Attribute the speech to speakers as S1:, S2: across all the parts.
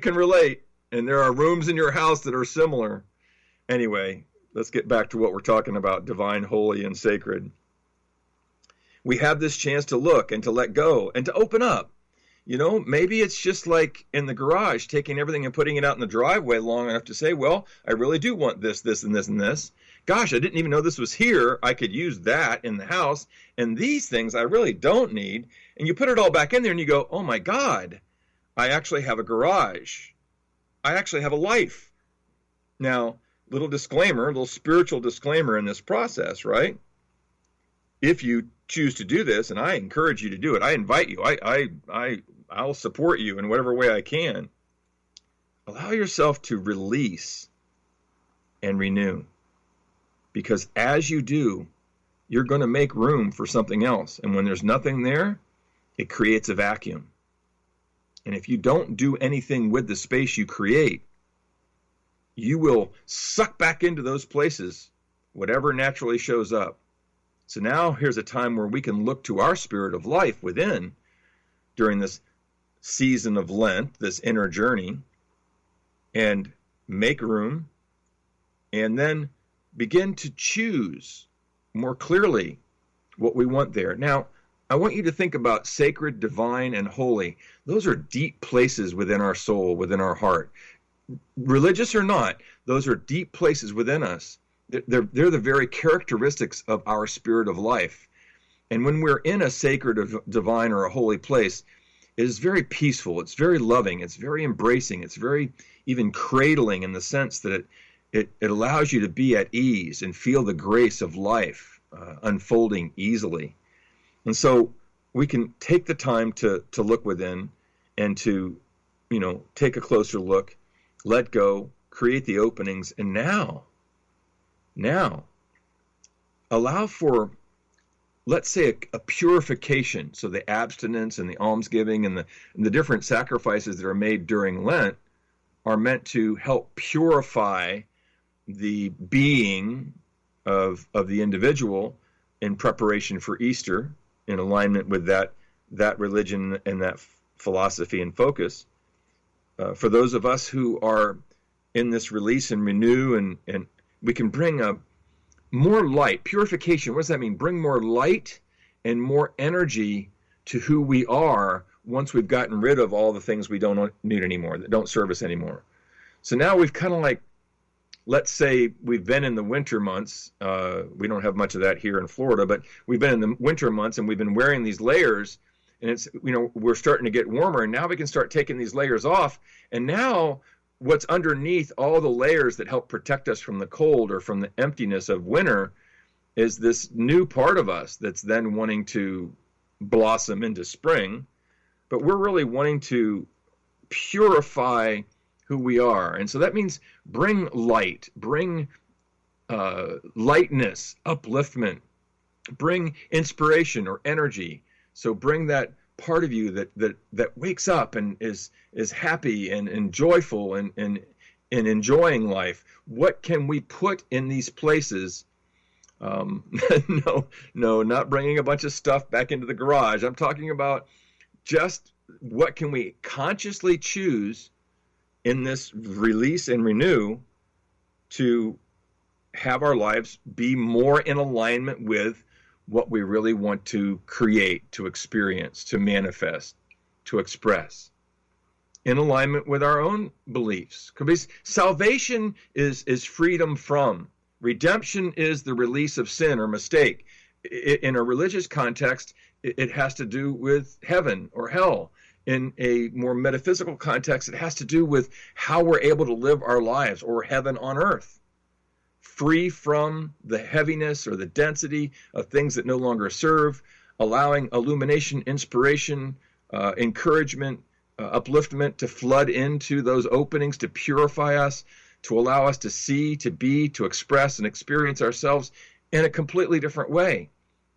S1: can relate, and there are rooms in your house that are similar. Anyway, let's get back to what we're talking about, divine, holy, and sacred. We have this chance to look and to let go and to open up. You know, maybe it's just like in the garage, taking everything and putting it out in the driveway long enough to say, well, I really do want this, this, and this, and this. Gosh, I didn't even know this was here. I could use that in the house. And these things I really don't need. And you put it all back in there and you go, oh my God, I actually have a garage. I actually have a life. Now, little disclaimer, little spiritual disclaimer in this process, right? If you choose to do this, and I encourage you to do it, I invite you, I'll support you in whatever way I can. Allow yourself to release and renew. Because as you do, you're going to make room for something else. And when there's nothing there, it creates a vacuum. And if you don't do anything with the space you create, you will suck back into those places, whatever naturally shows up. So now here's a time where we can look to our spirit of life within during this season of Lent, this inner journey, and make room, and then begin to choose more clearly what we want there. Now, I want you to think about sacred, divine, and holy. Those are deep places within our soul, within our heart. Religious or not, those are deep places within us. They're the very characteristics of our spirit of life. And when we're in a sacred, or divine, or a holy place, it is very peaceful. It's very loving. It's very embracing. It's very even cradling in the sense that it allows you to be at ease and feel the grace of life unfolding easily. And so we can take the time to look within and to, take a closer look, let go, create the openings, and now, allow for, let's say, a purification. So the abstinence and the almsgiving and the different sacrifices that are made during Lent are meant to help purify the being of the individual in preparation for Easter, in alignment with that religion and that philosophy and focus. For those of us who are in this release and renew, and we can bring more light. Purification, what does that mean? Bring more light and more energy to who we are once we've gotten rid of all the things we don't need anymore, that don't serve us anymore. So now we've kind of like, let's say we've been in the winter months. We don't have much of that here in Florida, but we've been in the winter months and we've been wearing these layers, and it's, we're starting to get warmer, and now we can start taking these layers off. And now what's underneath all the layers that help protect us from the cold or from the emptiness of winter is this new part of us that's then wanting to blossom into spring. But we're really wanting to purify who we are. And so that means bring light, bring lightness, upliftment, bring inspiration or energy. So bring that part of you that wakes up and is happy and joyful and enjoying life. What can we put in these places? No, not bringing a bunch of stuff back into the garage. I'm talking about just what can we consciously choose in this release and renew to have our lives be more in alignment with what we really want to create, to experience, to manifest, to express, in alignment with our own beliefs. Because salvation is freedom from. Redemption is the release of sin or mistake. In a religious context, it has to do with heaven or hell. In a more metaphysical context, it has to do with how we're able to live our lives, or heaven on earth, free from the heaviness or the density of things that no longer serve, allowing illumination, inspiration, encouragement, upliftment to flood into those openings, to purify us, to allow us to see, to be, to express and experience ourselves in a completely different way,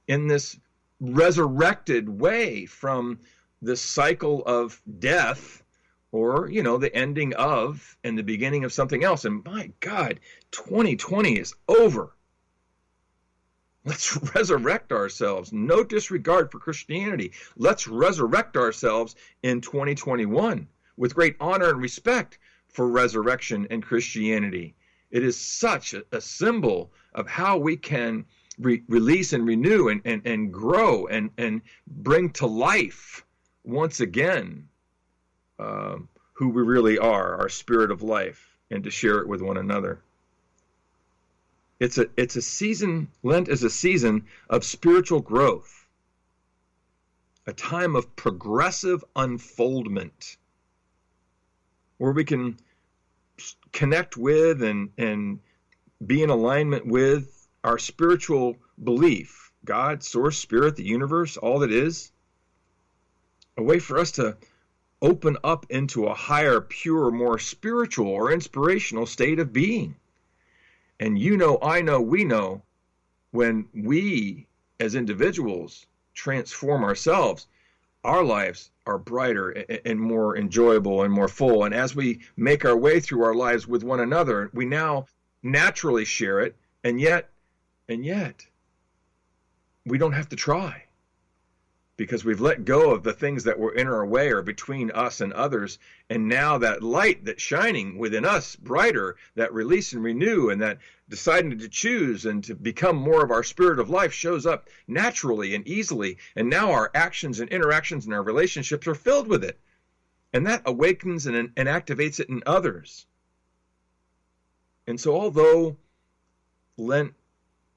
S1: in this resurrected way from the cycle of death, or, the ending of and the beginning of something else. And my God, 2020 is over. Let's resurrect ourselves. No disregard for Christianity. Let's resurrect ourselves in 2021. with great honor and respect for resurrection and Christianity. It is such a symbol of how we can release and renew and grow and bring to life once again who we really are, our spirit of life, and to share it with one another. It's a season, Lent is a season of spiritual growth, a time of progressive unfoldment, where we can connect with and be in alignment with our spiritual belief, God, source, spirit, the universe, all that is, a way for us to open up into a higher, pure, more spiritual or inspirational state of being. And you know, I know, we know, when we as individuals transform ourselves, our lives are brighter and more enjoyable and more full. And as we make our way through our lives with one another, we now naturally share it. And yet, we don't have to try, because we've let go of the things that were in our way or between us and others. And now that light that's shining within us, brighter, that release and renew, and that deciding to choose and to become more of our spirit of life shows up naturally and easily. And now our actions and interactions and our relationships are filled with it. And that awakens and activates it in others. And so although Lent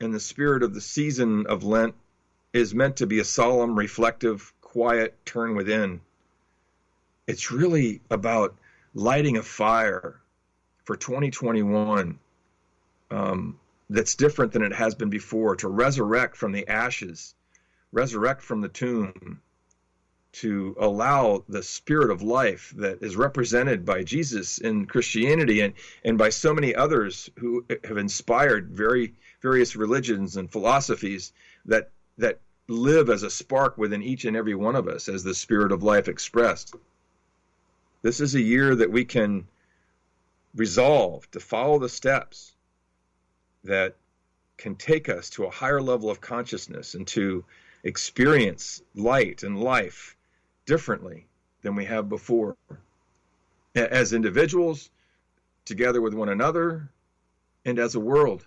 S1: and the spirit of the season of Lent is meant to be a solemn, reflective, quiet turn within, it's really about lighting a fire for 2021 that's different than it has been before, to resurrect from the ashes, resurrect from the tomb, to allow the spirit of life that is represented by Jesus in Christianity and by so many others who have inspired various religions and philosophies that live as a spark within each and every one of us as the spirit of life expressed. This is a year that we can resolve to follow the steps that can take us to a higher level of consciousness and to experience light and life differently than we have before. As individuals, together with one another, and as a world.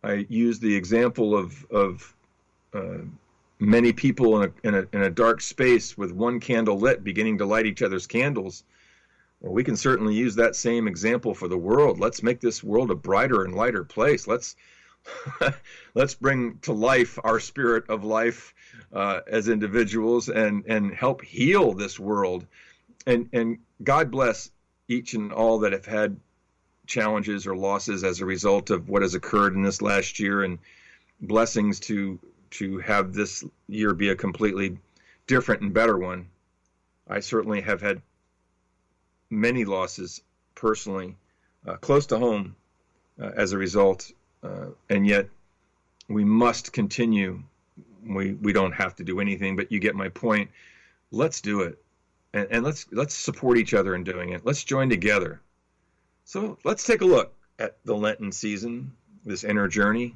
S1: I use the example of many people in a dark space with one candle lit, beginning to light each other's candles. Well, we can certainly use that same example for the world. Let's make this world a brighter and lighter place. Let's bring to life our spirit of life as individuals and help heal this world. And God bless each and all that have had challenges or losses as a result of what has occurred in this last year, and blessings to have this year be a completely different and better one. I certainly have had many losses personally, close to home as a result, and yet we must continue. We don't have to do anything, but you get my point. Let's do it, and let's support each other in doing it. Let's join together. So let's take a look at the Lenten season, this inner journey.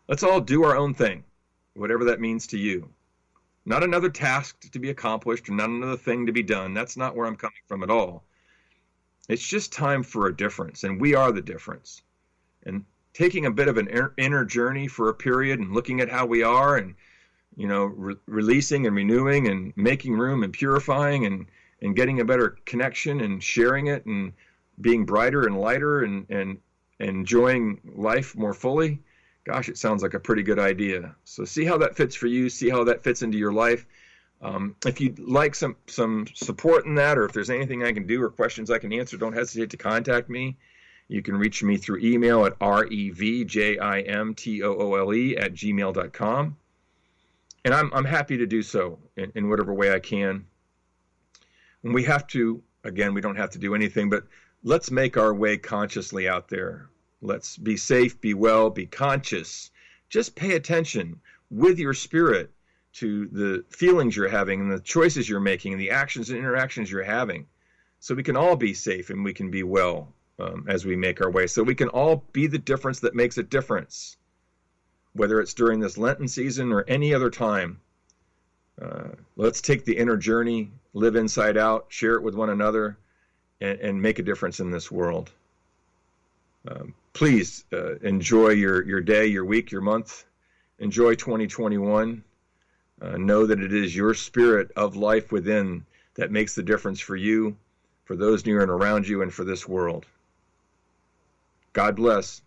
S1: Let's all do our own thing, whatever that means to you. Not another task to be accomplished or not another thing to be done. That's not where I'm coming from at all. It's just time for a difference, and we are the difference. And taking a bit of an inner journey for a period and looking at how we are, and releasing and renewing and making room and purifying and getting a better connection and sharing it and being brighter and lighter and enjoying life more fully. Gosh, it sounds like a pretty good idea. So see how that fits for you. See how that fits into your life. If you'd like some support in that, or if there's anything I can do or questions I can answer, don't hesitate to contact me. You can reach me through email at revjimtoole@gmail.com. And I'm happy to do so in whatever way I can. And we have to, again, we don't have to do anything, but let's make our way consciously out there. Let's be safe, be well, be conscious. Just pay attention with your spirit to the feelings you're having and the choices you're making and the actions and interactions you're having, so we can all be safe and we can be well as we make our way, so we can all be the difference that makes a difference, whether it's during this Lenten season or any other time. Let's take the inner journey, live inside out, share it with one another, and make a difference in this world. Please enjoy your day, your week, your month. Enjoy 2021. Know that it is your spirit of life within that makes the difference for you, for those near and around you, and for this world. God bless.